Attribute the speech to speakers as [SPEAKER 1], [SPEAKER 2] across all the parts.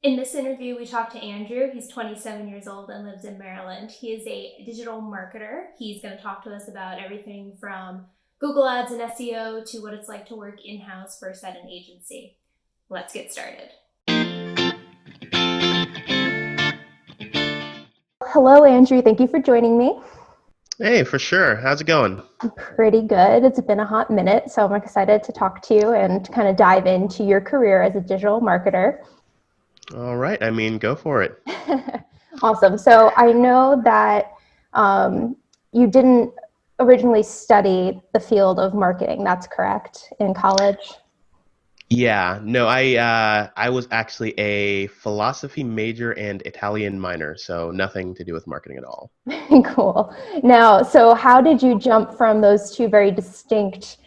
[SPEAKER 1] In this interview, we talked to Andrew. He's 27 years old and lives in Maryland. He is a digital marketer. He's going to talk to us about everything from Google Ads and SEO to what it's like to work in house versus at an agency. Let's get started. Hello, Andrew. Thank you for joining me.
[SPEAKER 2] Hey, for sure. How's it going?
[SPEAKER 1] Pretty good. It's been a hot minute, so I'm excited to talk to you and kind of dive into your career as a digital marketer.
[SPEAKER 2] All right. Go for it.
[SPEAKER 1] Awesome. So I know that um, you didn't originally study the field of marketing. That's correct, in college.
[SPEAKER 2] Yeah, no, I was actually a philosophy major and Italian minor, so nothing to do with marketing at all.
[SPEAKER 1] Cool. Now, so how did you jump from those two very distinct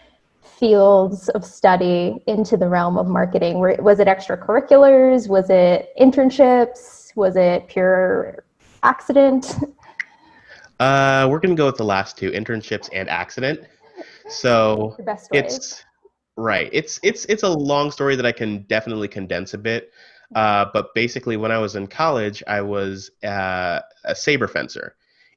[SPEAKER 1] fields of study into the realm of marketing? Was it extracurriculars? Was it internships? Was it pure accident?
[SPEAKER 2] We're gonna go with the last two, internships and accident. So
[SPEAKER 1] The best ways.
[SPEAKER 2] it's right. It's a long story that I can definitely condense a bit. But basically, when I was in college, I was a saber fencer.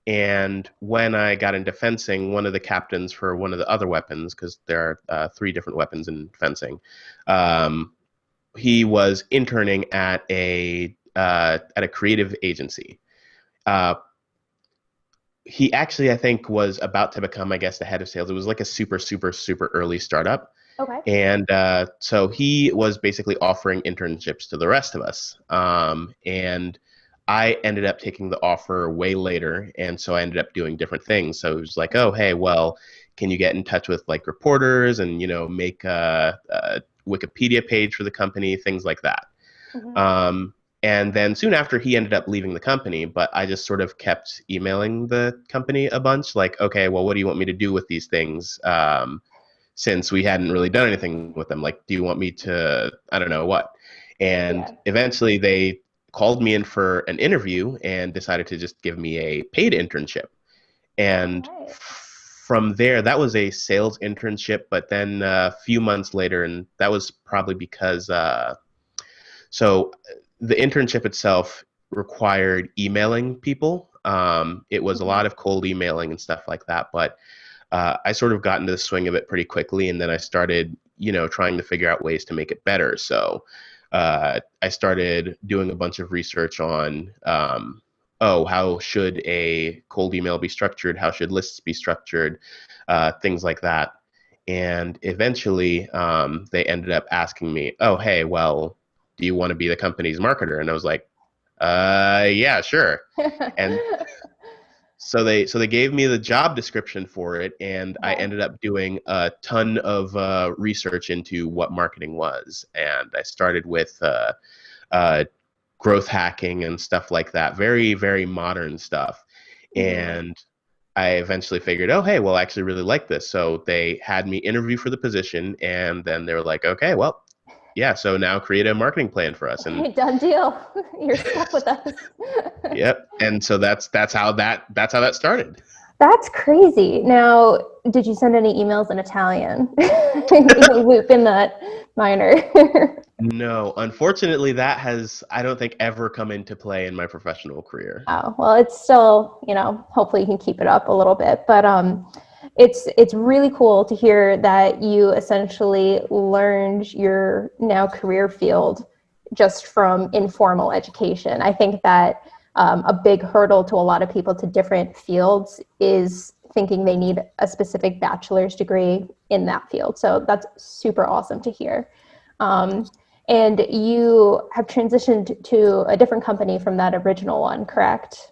[SPEAKER 2] And when I got into fencing, one of the captains for one of the other weapons, because there are three different weapons in fencing, um, he was interning at a creative agency. Uh, he actually, I think, was about to become, I guess, the head of sales. It was like a super, super, super early startup.
[SPEAKER 1] Okay.
[SPEAKER 2] And so he was basically offering internships to the rest of us. And I ended up taking the offer way later. And so I ended up doing different things. So it was like, oh, hey, well, can you get in touch with like reporters and, make a Wikipedia page for the company, things like that.
[SPEAKER 1] Mhm.
[SPEAKER 2] Um, and then soon after, he ended up leaving the company, but I just sort of kept emailing the company a bunch, like, okay, well, what do you want me to do with these things? Since we hadn't really done anything with them, like, do you want me to, I don't know what? And
[SPEAKER 1] Yeah.
[SPEAKER 2] eventually, they called me in for an interview and decided to just give me a paid internship.
[SPEAKER 1] All
[SPEAKER 2] And
[SPEAKER 1] right.
[SPEAKER 2] from there, that was a sales internship, but then a few months later, and that was probably because so the internship itself required emailing people. It was a
[SPEAKER 1] Mhm.
[SPEAKER 2] lot of cold emailing and stuff like that, but I sort of got into the swing of it pretty quickly, and then I started, trying to figure out ways to make it better. So I started doing a bunch of research on, oh, how should a cold email be structured? How should lists be structured? Things like that. And eventually, they ended up asking me, oh, hey, well, do you want to be the company's marketer? And I was like, yeah, sure. And so they gave me the job description for it, and I
[SPEAKER 1] Okay.
[SPEAKER 2] ended up doing a ton of research into what marketing was, and I started with uh, growth hacking and stuff like that, very very modern stuff,
[SPEAKER 1] Mhm.
[SPEAKER 2] and I eventually figured, oh hey, well I actually really like this, so they had me interview for the position, and then they were like, okay, well, yeah, so now create a marketing plan for us, and
[SPEAKER 1] Done deal. You're stuck with us.
[SPEAKER 2] yep, and so that's how that started.
[SPEAKER 1] That's crazy. Now, did you send any emails in Italian? Loop in that minor.
[SPEAKER 2] No, unfortunately, that has, I don't think, ever come into play in my professional career.
[SPEAKER 1] Oh, well, it's still, hopefully you can keep it up a little bit. But it's really cool to hear that you essentially learned your now career field just from informal education. I think that a big hurdle to a lot of people to different fields is thinking they need a specific bachelor's degree in that field. So that's super awesome to hear. Um, and you have transitioned to a different company from that original one, correct?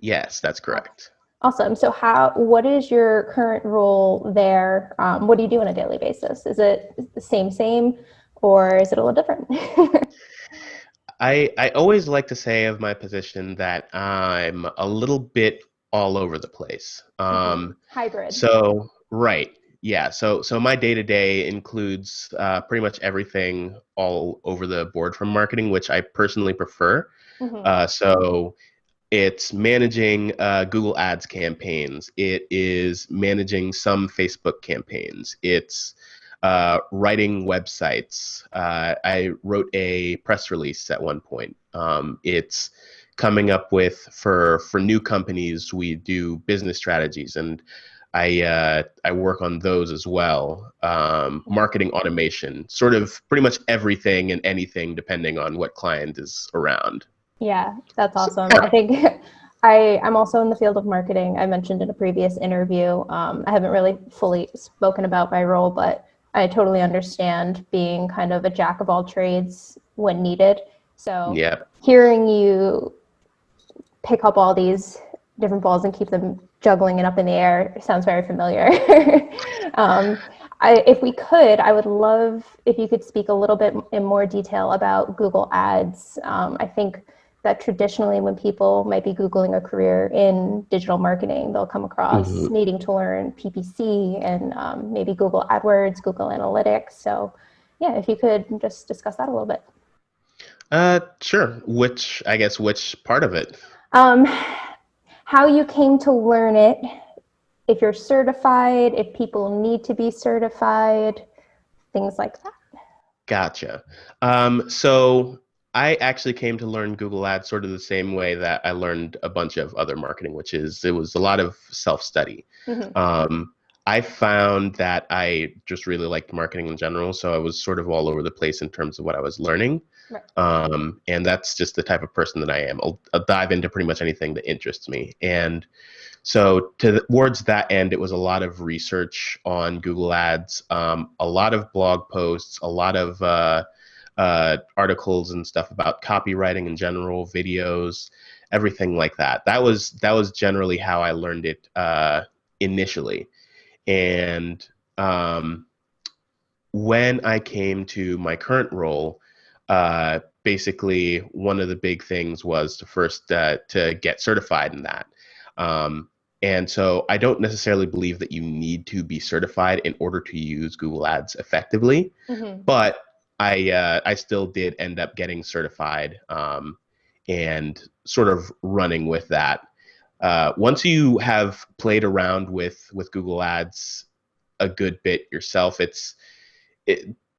[SPEAKER 2] Yes, that's correct.
[SPEAKER 1] Awesome. So what is your current role there? What do you do on a daily basis? Is it the same, or is it a little different?
[SPEAKER 2] I always like to say of my position that I'm a little bit all over the place.
[SPEAKER 1] Hybrid.
[SPEAKER 2] Right, yeah. So my day to day includes pretty much everything all over the board from marketing, which I personally prefer.
[SPEAKER 1] Hmm.
[SPEAKER 2] So it's managing Google Ads campaigns. It is managing some Facebook campaigns. It's writing websites. I wrote a press release at one point. It's coming up with for new companies. We do business strategies, and I work on those as well. Marketing automation, sort of pretty much everything and anything depending on what client is around.
[SPEAKER 1] Yeah, that's
[SPEAKER 2] So,
[SPEAKER 1] awesome. I think I'm also in the field of marketing. I mentioned in a previous interview. I haven't really fully spoken about my role, but I totally understand being kind of a jack of all trades when needed. So
[SPEAKER 2] yeah.
[SPEAKER 1] hearing you pick up all these different balls and keep them juggling it up in the air sounds very familiar. um, if we could, I would love if you could speak a little bit in more detail about Google Ads. I think that traditionally when people might be Googling a career in digital marketing, they'll come across
[SPEAKER 2] Mhm.
[SPEAKER 1] needing to learn PPC and maybe Google AdWords, Google Analytics. So yeah, if you could just discuss that a little bit.
[SPEAKER 2] Sure. Which part of it?
[SPEAKER 1] Um, how you came to learn it, if you're certified, if people need to be certified, things like that.
[SPEAKER 2] Gotcha. So I actually came to learn Google Ads sort of the same way that I learned a bunch of other marketing, which is it was a lot of self-study.
[SPEAKER 1] Mm-hmm.
[SPEAKER 2] Um, I found that I just really liked marketing in general, so I was sort of all over the place in terms of what I was learning.
[SPEAKER 1] Right.
[SPEAKER 2] And that's just the type of person that I am. I'll dive into pretty much anything that interests me. And so towards that end, it was a lot of research on Google Ads, a lot of blog posts, a lot of articles and stuff about copywriting in general, videos, everything like that. That was generally how I learned it initially. And um, when I came to my current role, basically one of the big things was to first to get certified in that. Um, and so I don't necessarily believe that you need to be certified in order to use Google Ads effectively,
[SPEAKER 1] Mm-hmm.
[SPEAKER 2] but I still did end up getting certified and sort of running with that. Once you have played around with Google Ads a good bit yourself,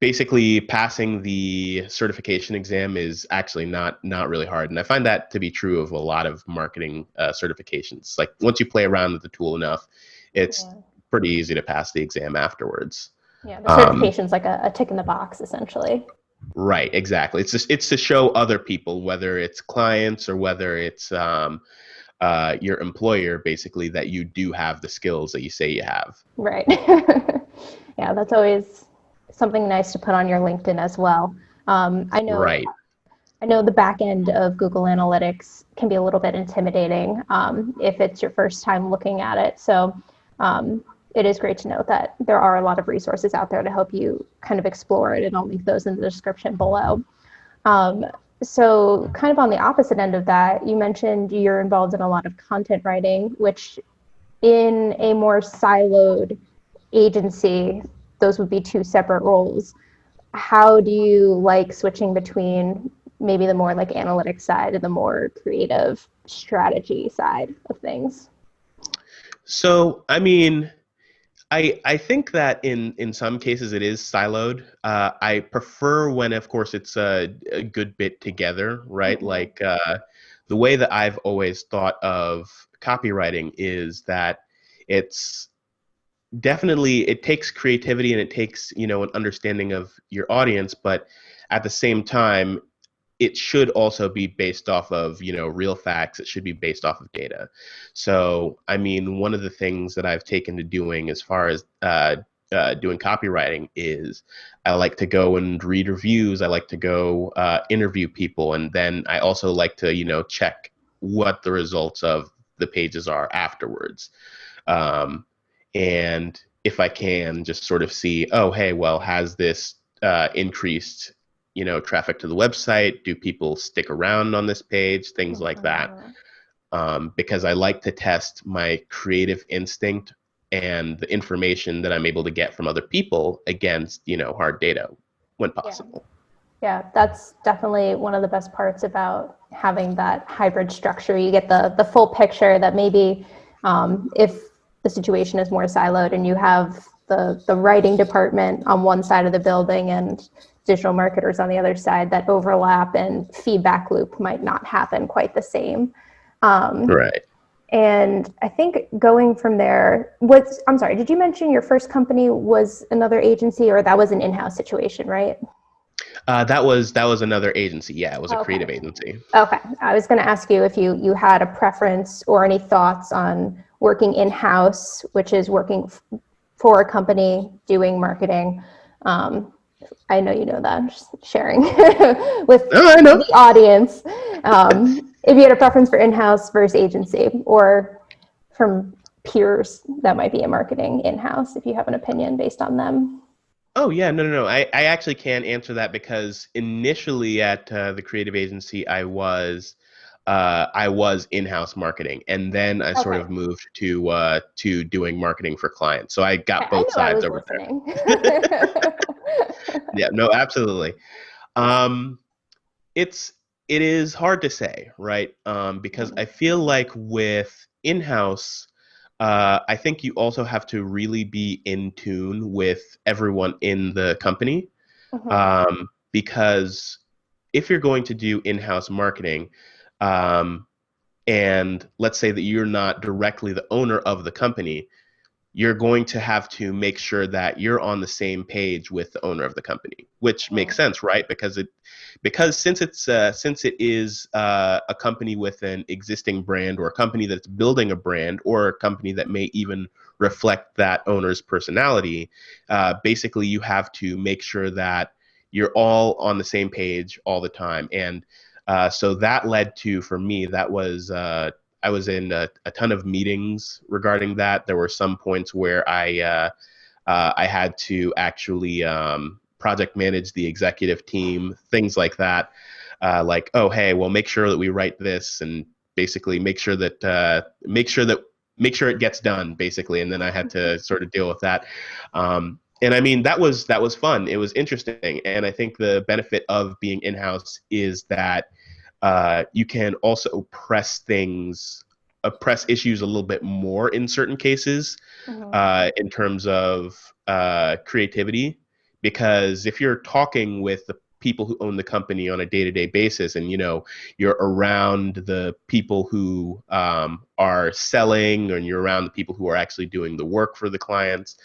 [SPEAKER 2] basically passing the certification exam is actually not really hard, and I find that to be true of a lot of marketing certifications. Like once you play around with the tool enough, it's
[SPEAKER 1] Yeah.
[SPEAKER 2] pretty easy to pass the exam afterwards.
[SPEAKER 1] Yeah. The
[SPEAKER 2] Um,
[SPEAKER 1] certification's like a tick in the box, essentially.
[SPEAKER 2] right, exactly. It's to show other people, whether it's clients or whether it's your employer, basically that you do have the skills that you say you have.
[SPEAKER 1] Right. Yeah, that's always something nice to put on your LinkedIn as well. I know
[SPEAKER 2] Right.
[SPEAKER 1] I know the back end of Google Analytics can be a little bit intimidating if it's your first time looking at it. So it is great to note that there are a lot of resources out there to help you kind of explore it, and I'll link those in the description below. Um, so kind of on the opposite end of that, you mentioned you're involved in a lot of content writing, which in a more siloed agency, those would be two separate roles. How do you like switching between maybe the more like analytics side and the more creative strategy side of things?
[SPEAKER 2] So, I mean, I think that in some cases it is siloed. I prefer when, of course, it's a good bit together, right?
[SPEAKER 1] Mm-hmm.
[SPEAKER 2] Like the way that I've always thought of copywriting is that it's definitely it takes creativity and it takes an understanding of your audience, but at the same time it should also be based off of real facts. It should be based off of data. So I mean, one of the things that I've taken to doing as far as doing copywriting is I like to go and read reviews. I like to go interview people, and then I also like to check what the results of the pages are afterwards. um, and if I can just sort of see, oh, hey, well, has this increased traffic to the website? Do people stick around on this page? Things like that.
[SPEAKER 1] Mm-hmm.
[SPEAKER 2] Because I like to test my creative instinct and the information that I'm able to get from other people against hard data when
[SPEAKER 1] Yeah.
[SPEAKER 2] possible.
[SPEAKER 1] Yeah, that's definitely one of the best parts about having that hybrid structure. You get the full picture that maybe if the situation is more siloed and you have the writing department on one side of the building and digital marketers on the other side that overlap, and feedback loop might not happen quite the same.
[SPEAKER 2] Right.
[SPEAKER 1] And I think going from there, I'm sorry, did you mention your first company was another agency, or that was an in-house situation, right?
[SPEAKER 2] That was another agency. Yeah, it was a
[SPEAKER 1] Okay.
[SPEAKER 2] creative agency.
[SPEAKER 1] Okay. I was going to ask you if you had a preference or any thoughts on working in-house, which is working for a company doing marketing. I know you know that. I'm just sharing with
[SPEAKER 2] Oh, I know.
[SPEAKER 1] the audience. If you had a preference for in-house versus agency, or from peers that might be in marketing in-house, if you have an opinion based on them.
[SPEAKER 2] Oh yeah, no. I actually can answer that because initially at the creative agency, I was in-house marketing, and then I sort
[SPEAKER 1] Okay.
[SPEAKER 2] of moved to doing marketing for clients. So I
[SPEAKER 1] Okay.
[SPEAKER 2] got
[SPEAKER 1] I
[SPEAKER 2] both
[SPEAKER 1] knew I
[SPEAKER 2] sides
[SPEAKER 1] was
[SPEAKER 2] over
[SPEAKER 1] listening.
[SPEAKER 2] there. Yeah, no, absolutely. Um, it's it is hard to say, right? Because I feel like with in-house, I think you also have to really be in tune with everyone in the company.
[SPEAKER 1] Mhm.
[SPEAKER 2] Because if you're going to do in-house marketing, um, and let's say that you're not directly the owner of the company, you're going to have to make sure that you're on the same page with the owner of the company, which makes
[SPEAKER 1] Mhm.
[SPEAKER 2] sense, right? Because since it is a company with an existing brand, or a company that's building a brand, or a company that may even reflect that owner's personality, basically you have to make sure that you're all on the same page all the time. And so that led to, for me, that was I was in a ton of meetings regarding that. There were some points where I had to actually project manage the executive team, things like that. Like, oh, hey, well, make sure that we write this, and basically make sure it gets done, basically. And then I had to sort of deal with that. And I mean, that was fun. It was interesting, and I think the benefit of being in house is that you can also press issues a little bit more in certain cases,
[SPEAKER 1] Mhm.
[SPEAKER 2] in terms of creativity. Because if you're talking with the people who own the company on a day-to-day basis, and you're around the people who are selling, and you're around the people who are actually doing the work for the clients,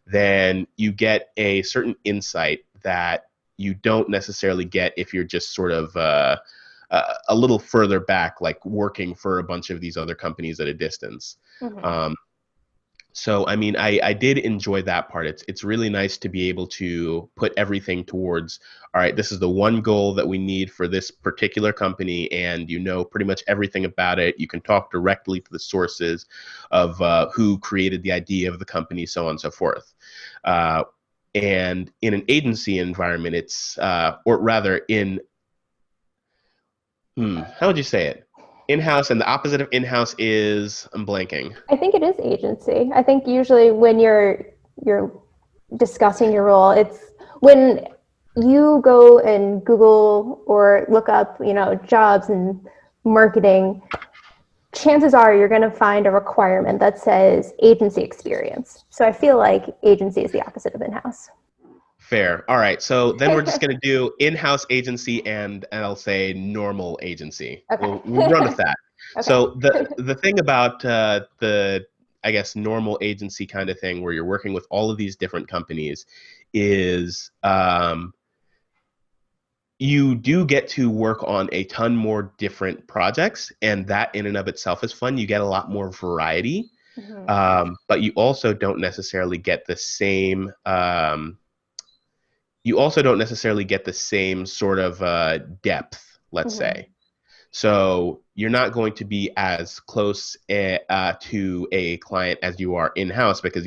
[SPEAKER 2] then you get a certain insight that you don't necessarily get if you're just sort of a little further back, like working for a bunch of these other companies at a distance.
[SPEAKER 1] Mhm.
[SPEAKER 2] Um, so, I mean, I did enjoy that part. It's really nice to be able to put everything towards, all right, this is the one goal that we need for this particular company, and you know pretty much everything about it. You can talk directly to the sources of who created the idea of the company, so on and so forth. Uh, and in an agency environment, or rather how would you say it? In-house, and the opposite of in-house is, I'm blanking.
[SPEAKER 1] I think it is agency. I think usually when you're discussing your role, it's when you go and Google or look up, jobs and marketing, chances are you're going to find a requirement that says agency experience. So I feel like agency is the opposite of in-house.
[SPEAKER 2] Fair. All right. So then we're just going to do in-house agency, and I'll say normal agency. We'll run with
[SPEAKER 1] Okay.
[SPEAKER 2] that.
[SPEAKER 1] Okay.
[SPEAKER 2] So the thing about the, I guess, normal agency kind of thing, where you're working with all of these different companies, is you do get to work on a ton more different projects, and that in and of itself is fun. You get a lot more variety,
[SPEAKER 1] Mhm.
[SPEAKER 2] but you also don't necessarily get the same sort of depth, let's
[SPEAKER 1] Mhm.
[SPEAKER 2] say. So you're not going to be as close to a client as you are in-house, because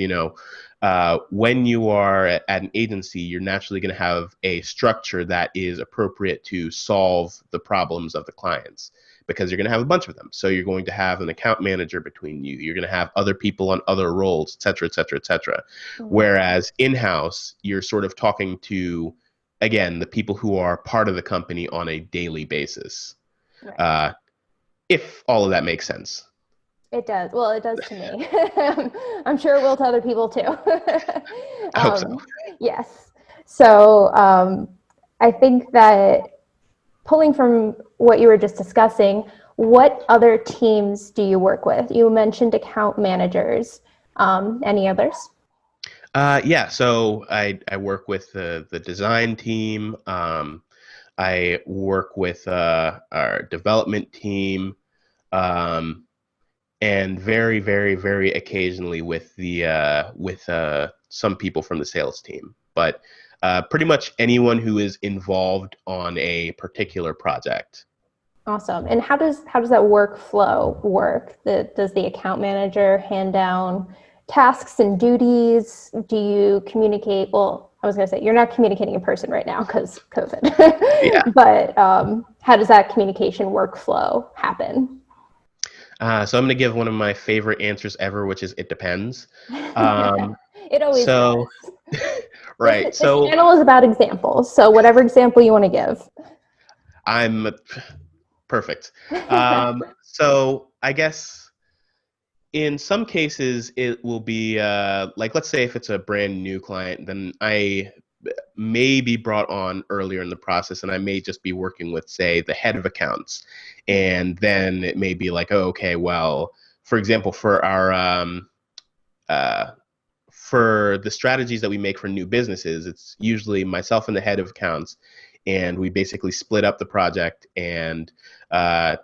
[SPEAKER 2] when you are at an agency, you're naturally going to have a structure that is appropriate to solve the problems of the clients, because you're going to have a bunch of them. So you're going to have an account manager between you. You're going to have other people on other roles, et cetera, et cetera, et cetera.
[SPEAKER 1] Mhm.
[SPEAKER 2] Whereas in-house, you're sort of talking to, again, the people who are part of the company on a daily basis,
[SPEAKER 1] Right.
[SPEAKER 2] uh, if all of that makes sense.
[SPEAKER 1] It does. Well, it does to me. I'm sure it will to other people too.
[SPEAKER 2] I hope so.
[SPEAKER 1] Yes. So I think that pulling from what you were just discussing, what other teams do you work with? You mentioned account managers. Any others?
[SPEAKER 2] Yeah, so I work with the design team. I work with our development team, um, and very, very, very occasionally with the with some people from the sales team. But pretty much anyone who is involved on a particular project.
[SPEAKER 1] Awesome. And how does that workflow work? Does the account manager hand down tasks and duties? Do you communicate? Well, I was going to say you're not communicating in person right now because
[SPEAKER 2] Yeah.
[SPEAKER 1] COVID. But how does that communication workflow happen?
[SPEAKER 2] So I'm going to give one of my favorite answers ever, which is it depends. Um,
[SPEAKER 1] It always
[SPEAKER 2] so,
[SPEAKER 1] does. This
[SPEAKER 2] right.
[SPEAKER 1] this
[SPEAKER 2] So
[SPEAKER 1] channel is about examples. So whatever example you want to give.
[SPEAKER 2] I'm perfect. So I guess in some cases it will be like, let's say if it's a brand new client, then I may be brought on earlier in the process and I may just be working with, say, the head of accounts. And then it may be like, oh, okay, well, for example, uh, for the strategies that we make for new businesses, it's usually myself and the head of accounts, and we basically split up the project and uh,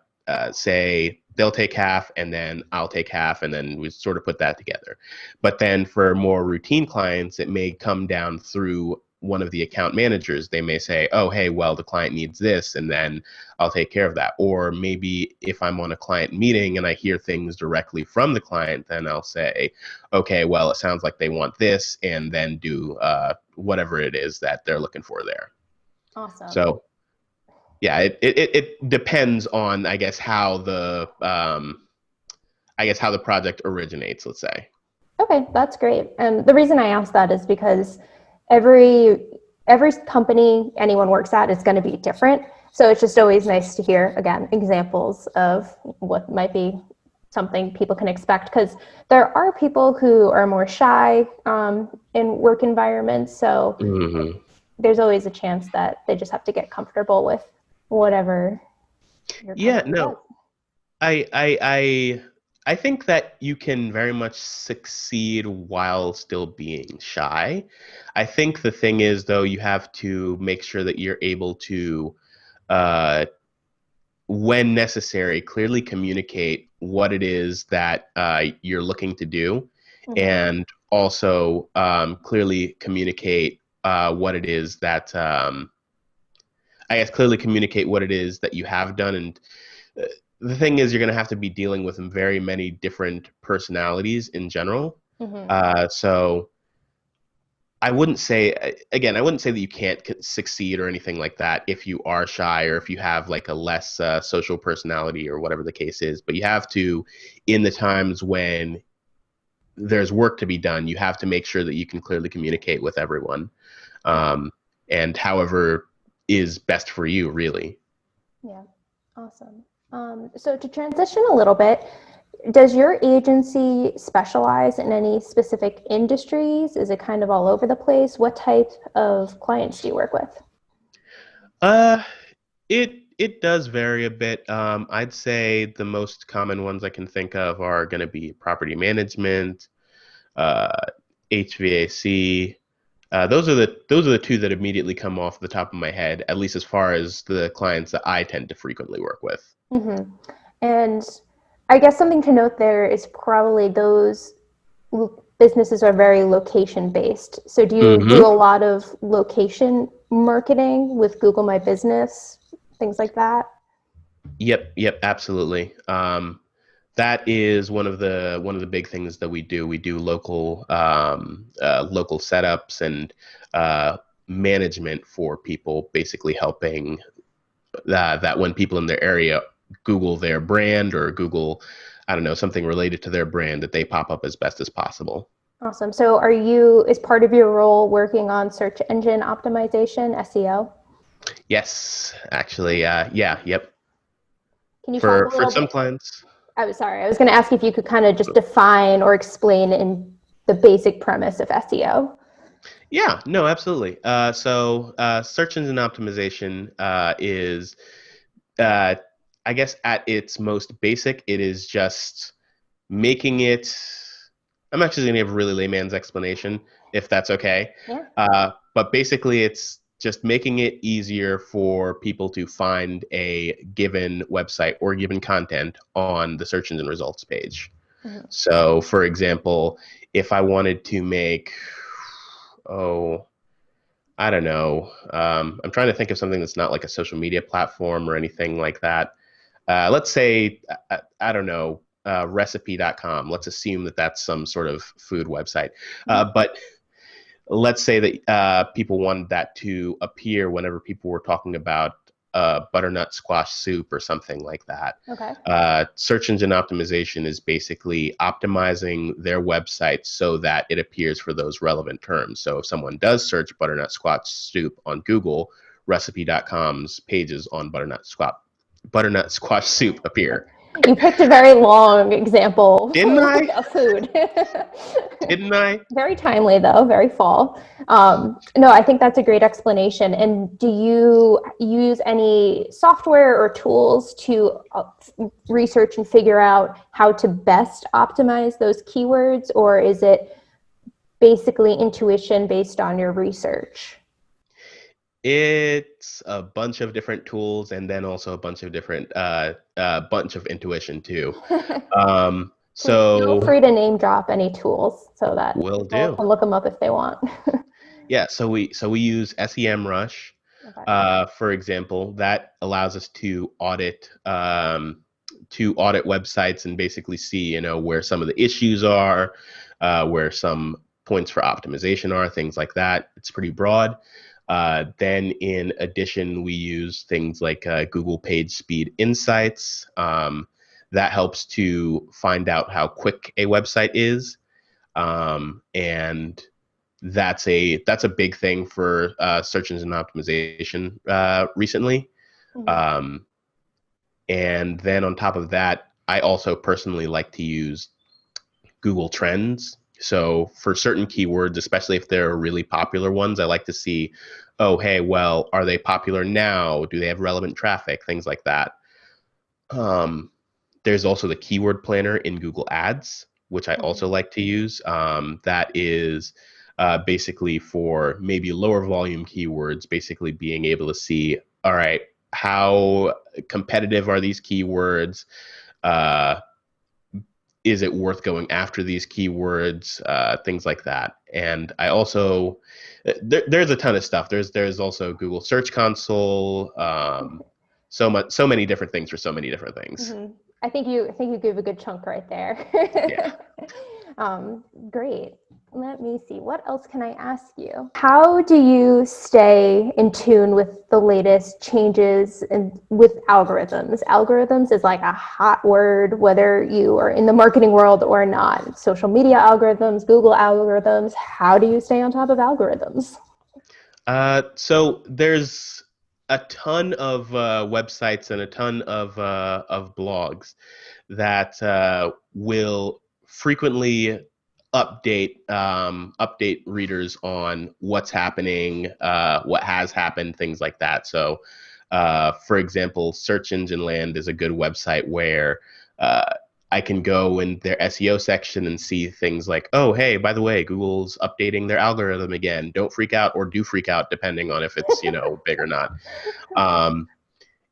[SPEAKER 2] say they'll take half and then I'll take half, and then we sort of put that together. But then for more routine clients, it may come down through one of the account managers. They may say, oh, hey, well, the client needs this, and then I'll take care of that. Or maybe if I'm on a client meeting and I hear things directly from the client, then I'll say, okay, well, it sounds like they want this, and then do whatever it is that they're looking for there.
[SPEAKER 1] Awesome.
[SPEAKER 2] So yeah, it depends on, I guess, how the project originates, let's say.
[SPEAKER 1] Okay, that's great. And the reason I asked that is because every every company anyone works at is going to be different. So it's just always nice to hear again examples of what might be something people can expect because there are people who are more shy in work environments. So
[SPEAKER 2] Hmm.
[SPEAKER 1] there's always a chance that they just have to get comfortable with whatever your
[SPEAKER 2] Yeah,
[SPEAKER 1] company does.
[SPEAKER 2] no, I I I I think that you can very much succeed while still being shy. I think the thing is, though, you have to make sure that you're able to, uh, when necessary, clearly communicate what it is that you're looking to do,
[SPEAKER 1] Mm-hmm.
[SPEAKER 2] and also clearly communicate what it is that I guess clearly communicate what it is that you have done. And uh, the thing is, you're going to have to be dealing with very many different personalities in general.
[SPEAKER 1] Mm-hmm.
[SPEAKER 2] So I wouldn't say, again, I wouldn't say that you can't succeed or anything like that if you are shy or if you have like a less social personality or whatever the case is. But you have to, in the times when there's work to be done, you have to make sure that you can clearly communicate with everyone, um, and however is best for you, really.
[SPEAKER 1] Yeah, awesome. So to transition a little bit, does your agency specialize in any specific industries? Is it kind of all over the place? What type of clients do you work with?
[SPEAKER 2] Uh, it does vary a bit. I'd say the most common ones I can think of are going to be property management, uh, HVAC. Those are the two that immediately come off the top of my head, at least as far as the clients that I tend to frequently work with.
[SPEAKER 1] Mm-hmm. And I guess something to note there is probably those businesses are very location based. So do you do
[SPEAKER 2] Hmm.
[SPEAKER 1] a lot of location marketing with Google My Business, things like that?
[SPEAKER 2] Yep, absolutely. That is one of the big things that we do. We do local setups and uh, management for people, basically helping that when people in their area Google their brand or Google, I don't know, something related to their brand, that they pop up as best as possible.
[SPEAKER 1] Awesome. So is part of your role working on search engine optimization, SEO?
[SPEAKER 2] Yes, actually, yeah, yep.
[SPEAKER 1] Can you talk a
[SPEAKER 2] For
[SPEAKER 1] little
[SPEAKER 2] some
[SPEAKER 1] bit?
[SPEAKER 2] clients.
[SPEAKER 1] I was sorry. I was going to ask if you could kind of just define or explain in the basic premise of SEO.
[SPEAKER 2] Yeah, no, absolutely. Search engine optimization is, uh, I guess, at its most basic, it is just making it. I'm actually going to give a really layman's explanation, if that's okay.
[SPEAKER 1] Yeah.
[SPEAKER 2] But basically, it's just making it easier for people to find a given website or given content on the search engine results page.
[SPEAKER 1] Mm-hmm.
[SPEAKER 2] So, for example, if I wanted to make, I don't know, I'm trying to think of something that's not like a social media platform or anything like that. Let's say, I don't know, recipe.com. Let's assume that that's some sort of food website. But let's say that people wanted that to appear whenever people were talking about butternut squash soup or something like that.
[SPEAKER 1] Okay.
[SPEAKER 2] Search engine optimization is basically optimizing their website so that it appears for those relevant terms. So if someone does search butternut squash soup on Google, recipe.com's pages on butternut squash soup appear.
[SPEAKER 1] You picked a very long example
[SPEAKER 2] Didn't I?
[SPEAKER 1] of food.
[SPEAKER 2] Didn't I?
[SPEAKER 1] Very timely, though, very fall. No, I think that's a great explanation. And do you use any software or tools to research and figure out how to best optimize those keywords, or is it basically intuition based on your research?
[SPEAKER 2] It's a bunch of different tools and then also a bunch of different bunch of intuition too.
[SPEAKER 1] Feel
[SPEAKER 2] So
[SPEAKER 1] free to name drop any tools so that
[SPEAKER 2] will
[SPEAKER 1] people
[SPEAKER 2] do.
[SPEAKER 1] can look them up if they want.
[SPEAKER 2] Yeah, so we use SEMrush,
[SPEAKER 1] Okay.
[SPEAKER 2] for example. That allows us to audit websites and basically see, where some of the issues are, where some points for optimization are, things like that. It's pretty broad. Then in addition, we use things like Google Page Speed Insights. That helps to find out how quick a website is. And that's a big thing for search engine optimization recently.
[SPEAKER 1] Mhm.
[SPEAKER 2] And then on top of that, I also personally like to use Google Trends. So for certain keywords, especially if they're really popular ones, I like to see, oh, hey, well, are they popular now? Do they have relevant traffic? Things like that. There's also the keyword planner in Google Ads, which I also like to use. That is basically for maybe lower volume keywords, basically being able to see, all right, how competitive are these keywords? Is it worth going after these keywords? Things like that. And I also, there's a ton of stuff. There's also Google Search Console. So many different things for so many different things.
[SPEAKER 1] Mm-hmm. I think you give a good chunk right there.
[SPEAKER 2] Yeah.
[SPEAKER 1] Great. Let me see. What else can I ask you? How do you stay in tune with the latest changes and with algorithms? Algorithms is like a hot word, whether you are in the marketing world or not. Social media algorithms, Google algorithms. How do you stay on top of algorithms?
[SPEAKER 2] So there's a ton of websites and a ton of blogs that will frequently update readers on what's happening, what has happened, things like that. So, for example, Search Engine Land is a good website where I can go in their SEO section and see things like, oh, hey, by the way, Google's updating their algorithm again. Don't freak out, or do freak out, depending on if it's big or not.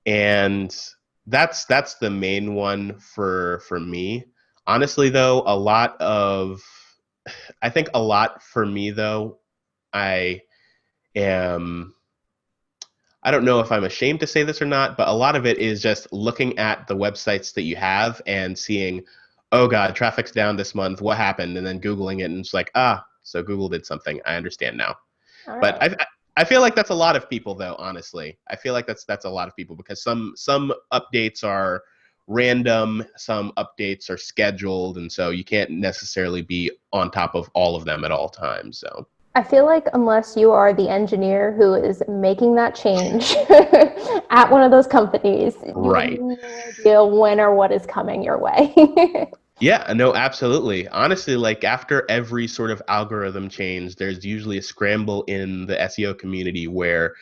[SPEAKER 2] And that's the main one for me. Honestly, though, I think a lot for me though, I am. I don't know if I'm ashamed to say this or not, but a lot of it is just looking at the websites that you have and seeing, oh God, traffic's down this month. What happened? And then Googling it, and it's like, so Google did something. I understand now.
[SPEAKER 1] All
[SPEAKER 2] But
[SPEAKER 1] right.
[SPEAKER 2] I feel like that's a lot of people, though. Honestly, I feel like that's a lot of people because some updates are random, some updates are scheduled, and so you can't necessarily be on top of all of them at all times. So
[SPEAKER 1] I feel like unless you are the engineer who is making that change at one of those companies, you have
[SPEAKER 2] Right.
[SPEAKER 1] no idea when or what is coming your way.
[SPEAKER 2] Yeah, no, absolutely. Honestly, like after every sort of algorithm change, there's usually a scramble in the SEO community where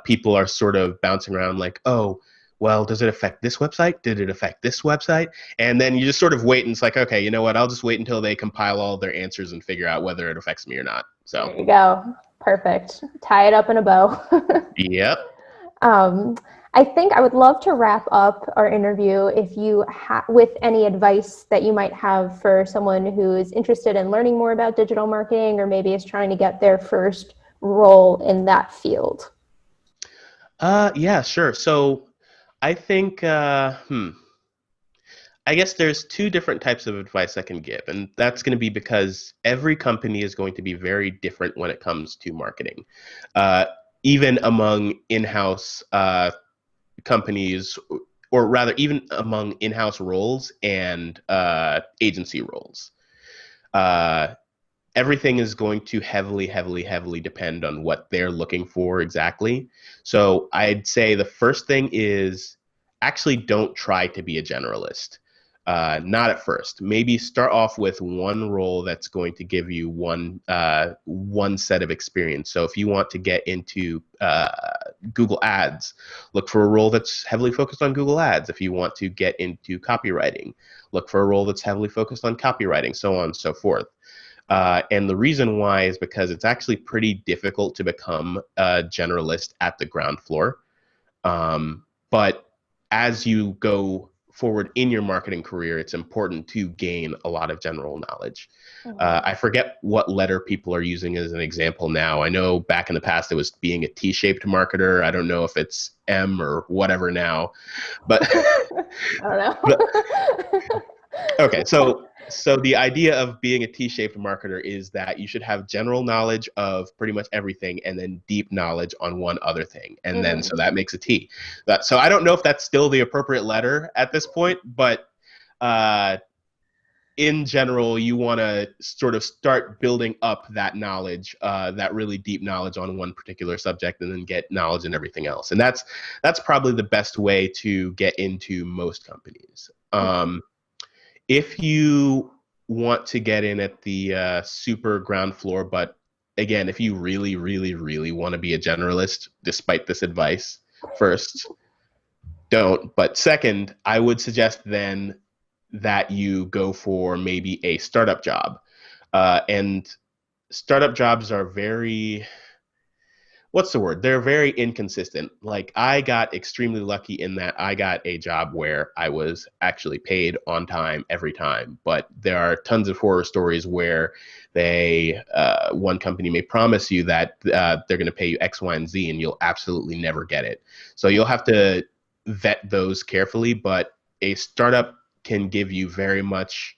[SPEAKER 2] people are sort of bouncing around like, oh, well, does it affect this website? Did it affect this website? And then you just sort of wait and it's like, okay, you know what? I'll just wait until they compile all their answers and figure out whether it affects me or not. So,
[SPEAKER 1] There you go. Perfect. Tie it up in a bow.
[SPEAKER 2] yep.
[SPEAKER 1] Um, I think I would love to wrap up our interview if you with any advice that you might have for someone who is interested in learning more about digital marketing or maybe is trying to get their first role in that field.
[SPEAKER 2] Yeah, sure. So I think, I guess there's two different types of advice I can give, and that's going to be because every company is going to be very different when it comes to marketing. Uh, Even among in-house companies, or rather, even among in-house roles and agency roles, uh, everything is going to heavily depend on what they're looking for exactly. So I'd say the first thing is actually don't try to be a generalist. Not at first. Maybe start off with one role that's going to give you one set of experience. So if you want to get into Google Ads, look for a role that's heavily focused on Google Ads. If you want to get into copywriting, look for a role that's heavily focused on copywriting, so on and so forth. And the reason why is because it's actually pretty difficult to become a generalist at the ground floor. But as you go forward in your marketing career, it's important to gain a lot of general knowledge.
[SPEAKER 1] Mhm.
[SPEAKER 2] I forget what letter people are using as an example now. I know back in the past it was being a T-shaped marketer. I don't know if it's M or whatever now, but
[SPEAKER 1] I don't
[SPEAKER 2] but
[SPEAKER 1] know.
[SPEAKER 2] okay, so the idea of being a T-shaped marketer is that you should have general knowledge of pretty much everything and then deep knowledge on one other thing. And then so
[SPEAKER 1] Mhm.
[SPEAKER 2] that makes a T. So I don't know if that's still the appropriate letter at this point, but uh, in general, you want to sort of start building up that knowledge, that really deep knowledge on one particular subject, and then get knowledge in everything else. And that's probably the best way to get into most companies. If you want to get in at the super ground floor, but again, if you really want to be a generalist, despite this advice, first, don't. But second, I would suggest then that you go for maybe a startup job. And startup jobs are very, what's the word? They're very inconsistent. Like I got extremely lucky in that I got a job where I was actually paid on time every time. But there are tons of horror stories where one company may promise you that they're going to pay you X, Y, and Z, and you'll absolutely never get it. So you'll have to vet those carefully. But a startup can give you very much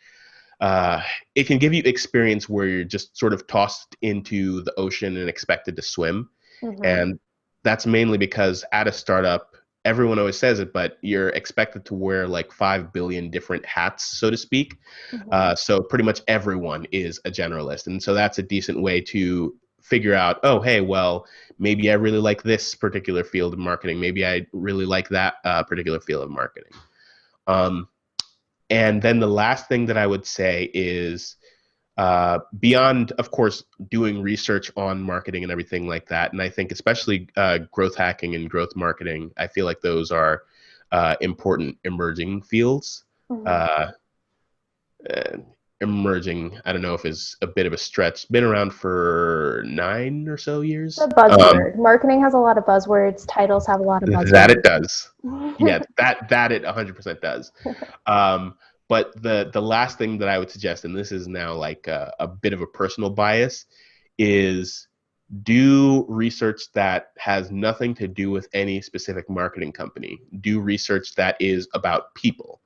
[SPEAKER 2] it can give you experience where you're just sort of tossed into the ocean and expected to swim.
[SPEAKER 1] Mhm.
[SPEAKER 2] And that's mainly because at a startup, everyone always says it, but you're expected to wear like 5 billion different hats, so to speak.
[SPEAKER 1] Mhm.
[SPEAKER 2] So pretty much everyone is a generalist. And so that's a decent way to figure out, oh, hey, well, maybe I really like this particular field of marketing. Maybe I really like that particular field of marketing. Um, and then the last thing that I would say is beyond, of course, doing research on marketing and everything like that. And I think especially growth hacking and growth marketing, I feel like those are important emerging fields.
[SPEAKER 1] Mhm.
[SPEAKER 2] Uh, uh, Emerging, I don't know if is a bit of a stretch. Been around for 9 or so years.
[SPEAKER 1] The buzzword. Marketing has a lot of buzzwords. Titles have a lot of
[SPEAKER 2] That it
[SPEAKER 1] buzzwords.
[SPEAKER 2] does. Yeah, that it 100% does. Um, but the last thing that I would suggest, and this is now like a bit of a personal bias, is do research that has nothing to do with any specific marketing company. Do research that is about people.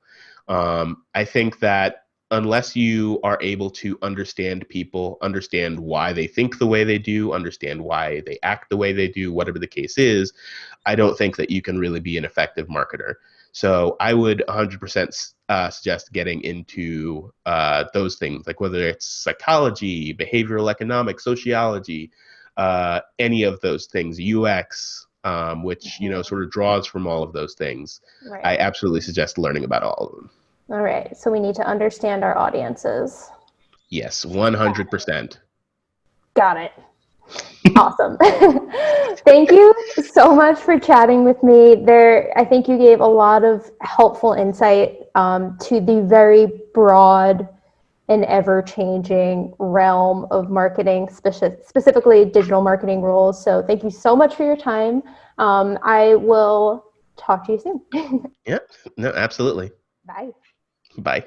[SPEAKER 2] I think that unless you are able to understand people, understand why they think the way they do, understand why they act the way they do, whatever the case is, I don't think that you can really be an effective marketer. So I would 100% suggest getting into those things, like whether it's psychology, behavioral economics, sociology, any of those things, UX, which, sort of draws from all of those things.
[SPEAKER 1] Right.
[SPEAKER 2] I absolutely suggest learning about all of them.
[SPEAKER 1] All right. So we need to understand our audiences.
[SPEAKER 2] Yes, 100%.
[SPEAKER 1] Got it. Awesome. Thank you so much for chatting with me. I think you gave a lot of helpful insight to the very broad and ever-changing realm of marketing, specifically digital marketing roles. So thank you so much for your time. I will talk to you soon.
[SPEAKER 2] Yeah, no, absolutely.
[SPEAKER 1] Bye.
[SPEAKER 2] Bye.